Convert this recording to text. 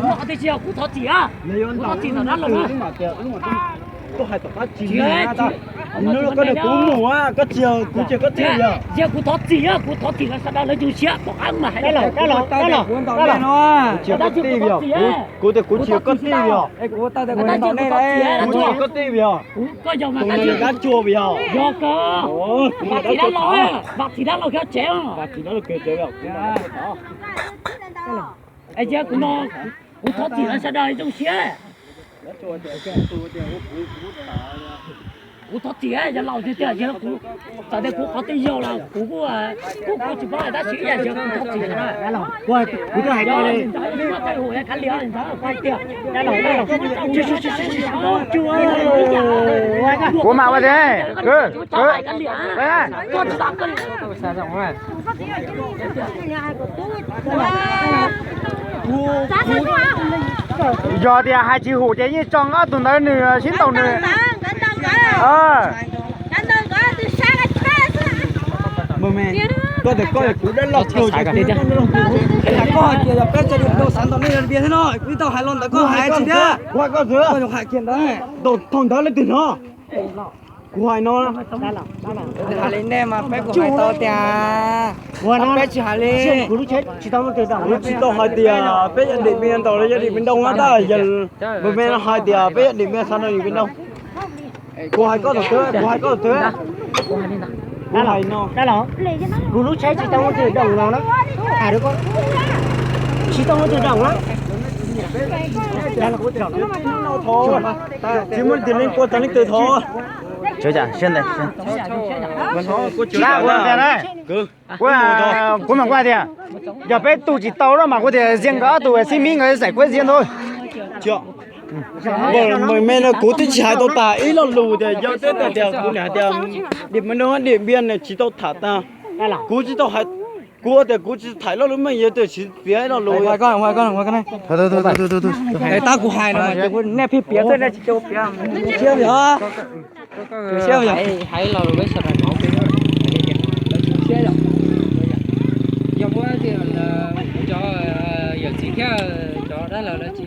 nó thì chiều cũng thoát gì á cũng thoát gì là đắt luôn á có hai tập phát chỉ nha ta nó có được cú mùa á có chiều cú chiều có chiều giờ chiều cũng thoát gì á cũng thoát gì là sao đó lấy chú xía bỏ ăn mà hay đó là chiều có tí biểu cú thì cú chiều có tí biểu cú ta được cuốn tàu này đấy cú chiều có tí biểu có dòng mà cú cái này đã chua biểu do cơ bạc thì đã lo bạc thì đã lo kéo chéo bạc thì nó được kéo chéo ai chứ cũng nó cũng thoát gì là sao đó trong xía cú thoát gì á, giờ lâu thế chứ cú, tại đây cú có tí nhiều là cú chỉ có đã chỉ là giờ cú thoát gì đó, đã lâu, cú cứ hay coi đi, cái hồi cái liều thì sao, quay tiền, đã lâu, chưa, của mà vậy thế, cứ, tôi tạm cái, sao rộng rồi giờ thì hai chị hủ chế như trong á tụi nó nửa chín tàu nửa mơ mẹ có thể coi cú đã lọt rồi có kia là bé chơi được đâu sáng tao nên biến thế nó quý tao hai lon đã có hai chị đó qua có thừa có hai kiện đấy đồ thằng đó lên từ nó cú hai nó hai lên đây mà bé của hai tao tiền bé chỉ hai lên cú chết chỉ tao từ đó chỉ tao hai tiền bé nhận định bên tao lấy nhận định bên đông á ta giờ bên bên hai tiền bé nhận định bên sao nó bên đông cú hai có được thừa cú hai có được thừa cú hai nó đã lâu, cú lúc cháy chỉ tao từ đồng nào đó, đứa con, chỉ tao từ đồng đó. Đây là cú từ đồng đó. thô chỉ muốn tiền lên qua tao lên từ thô chơi chả xin đây ra qua tiền đấy qua mà qua tiền giờ bé tụ chỉ tàu đó mà có thể riêng có tụ xin mình người giải quyết riêng thôi chưa mình men là cố tích chỉ hai tàu ta ít là lù thì do tết thì cú này thì điểm mình nói điểm biên này chỉ tàu thả ta cú chỉ tàu hai cú thì cú chỉ thải nó lúc mà giờ thì chỉ phía nó lù ngoài con này thôi để tao của hai nó mà nè phía phía thế này chỉ cho phía chưa hả chưa hả Hãy là với sao nó chưa hả do bữa thì cho giờ chỉ cái đó là chỉ